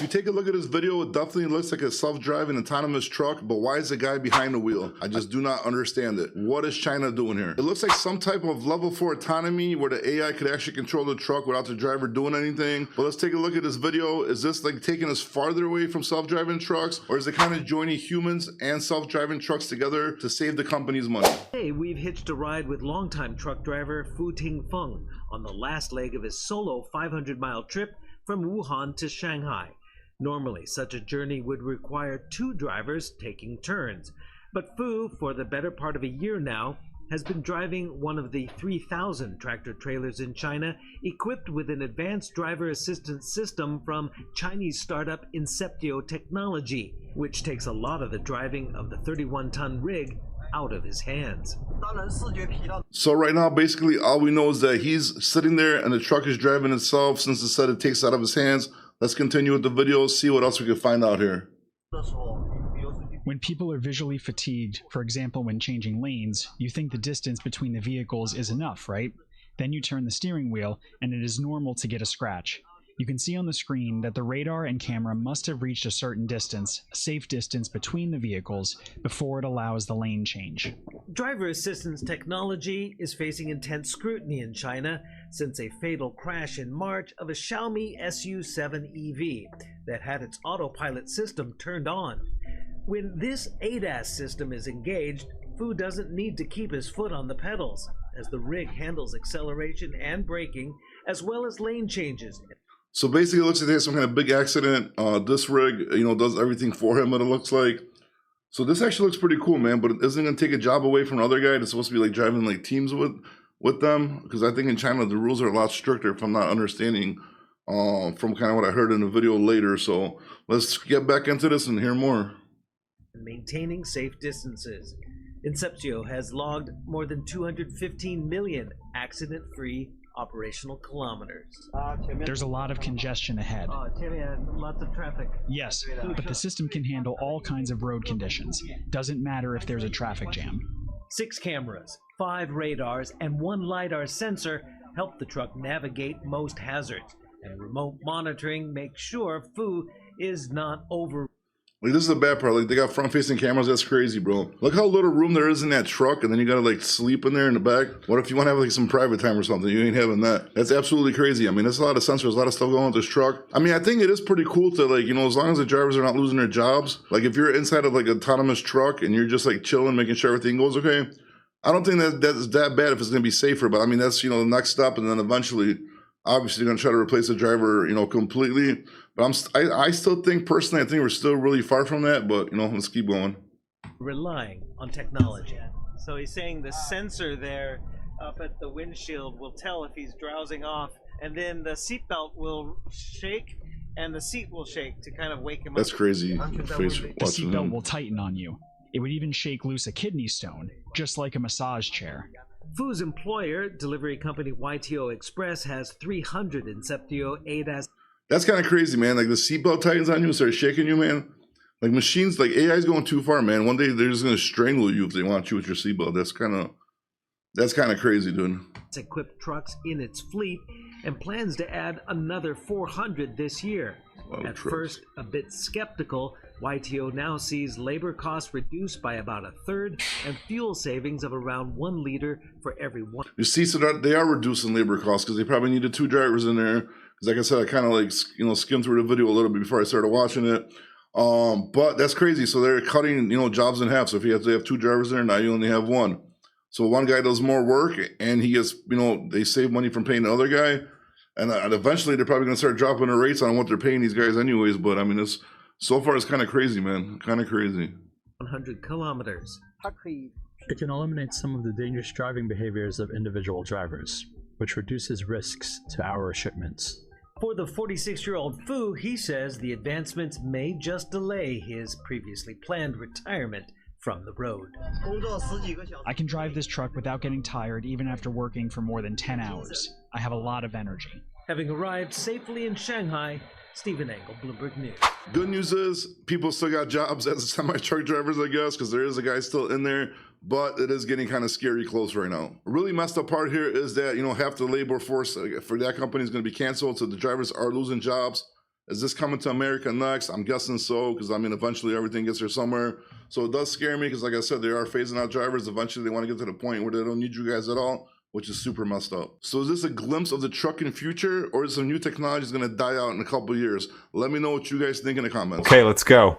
you take a look at this video, it definitely looks like a self-driving autonomous truck, but why is the guy behind the wheel? I just do not understand it. What is China doing here? It looks like some type of level 4 autonomy where the AI could actually control the truck without the driver doing anything. But let's take a look at this video. Is this like taking us farther away from self-driving trucks, or is it kind of joining humans and self-driving trucks together to save the company's money? Today, we've hitched a ride with longtime truck driver Fu Tingfeng on the last leg of his solo 500-mile trip from Wuhan to Shanghai. Normally, such a journey would require 2 drivers taking turns. But Fu, for the better part of a year now, has been driving one of the 3,000 tractor-trailers in China equipped with an advanced driver assistance system from Chinese startup Inceptio Technology, which takes a lot of the driving of the 31-ton rig out of his hands. So right now, basically, all we know is that he's sitting there and the truck is driving itself. Since it said it takes out of his hands, let's continue with the video, see what else we can find out here. When people are visually fatigued, for example when changing lanes, you think the distance between the vehicles is enough, right? Then you turn the steering wheel and it is normal to get a scratch. You can see on the screen that the radar and camera must have reached a certain distance, a safe distance between the vehicles, before it allows the lane change. Driver assistance technology is facing intense scrutiny in China since a fatal crash in March of a Xiaomi SU7 EV that had its autopilot system turned on. When this ADAS system is engaged, Fu doesn't need to keep his foot on the pedals, as the rig handles acceleration and braking, as well as lane changes. So basically, it looks like there's some kind of big accident. This rig, does everything for him, what it looks like. So this actually looks pretty cool, man. But it isn't going to take a job away from another guy that's supposed to be like driving like teams with them. Because I think in China, the rules are a lot stricter, if I'm not understanding from kind of what I heard in the video later. So let's get back into this and hear more. Maintaining safe distances. Inceptio has logged more than 215 million accident-free operational kilometers. There's a lot of congestion ahead. Lots of traffic. Yes, but the system can handle all kinds of road conditions. Doesn't matter if there's a traffic jam. 6 cameras, 5 radars, and 1 LiDAR sensor help the truck navigate most hazards. And remote monitoring makes sure Fu is not over. Like, this is the bad part. Like, they got front-facing cameras. That's crazy, bro. Look how little room there is in that truck, and then you gotta like sleep in there in the back. What if you want to have like some private time or something? You ain't having that. That's absolutely crazy. I mean, there's a lot of sensors, a lot of stuff going on with this truck. I mean, I think it is pretty cool to like, as long as the drivers are not losing their jobs. Like, if you're inside of like an autonomous truck and you're just like chilling, making sure everything goes okay. I don't think that's that bad if it's gonna be safer. But I mean, that's the next step, and then eventually, obviously, they're gonna try to replace the driver, completely. But I still think, personally, I think we're still really far from that, but, let's keep going. Relying on technology. So he's saying the sensor there up at the windshield will tell if he's drowsing off, and then the seatbelt will shake, and the seat will shake to kind of wake him up. That's crazy. The seatbelt will tighten on you. It would even shake loose a kidney stone, just like a massage chair. Fu's employer, delivery company YTO Express, has 300 Inceptio ADAS. That's kind of crazy, man. Like, the seatbelt tightens on you and starts shaking you, man. Like, machines, like, AI is going too far, man. One day they're just going to strangle you if they want you with your seatbelt. That's kind of crazy, dude. Equipped trucks in its fleet and plans to add another 400 this year. At first, a bit skeptical, YTO now sees labor costs reduced by about 1/3 and fuel savings of around 1 liter for every 1. You see, so they are reducing labor costs because they probably needed 2 drivers in there. Because like I said, I kind of like, skimmed through the video a little bit before I started watching it. But that's crazy. So they're cutting, jobs in half. So if you have to have 2 drivers in there, now you only have 1. So one guy does more work and he gets, they save money from paying the other guy. And eventually they're probably going to start dropping the rates on what they're paying these guys anyways. But I mean, so far it's kind of crazy, man. Kind of crazy. 100 kilometers. It can eliminate some of the dangerous driving behaviors of individual drivers, which reduces risks to our shipments. For the 46-year-old Fu, he says the advancements may just delay his previously planned retirement from the road. I can drive this truck without getting tired even after working for more than 10 hours. I have a lot of energy. Having arrived safely in Shanghai, Stephen Engel, Bloomberg News. Good news is people still got jobs as semi-truck drivers, I guess, because there is a guy still in there, but it is getting kind of scary close right now. A really messed up part here is that, half the labor force for that company is going to be canceled, so the drivers are losing jobs. Is this coming to America next? I'm guessing so, because I mean, eventually everything gets here somewhere. So it does scare me, because like I said, they are phasing out drivers. Eventually they want to get to the point where they don't need you guys at all, which is super messed up. So is this a glimpse of the trucking future, or is some new technology is going to die out in a couple years? Let me know what you guys think in the comments. Okay, let's go.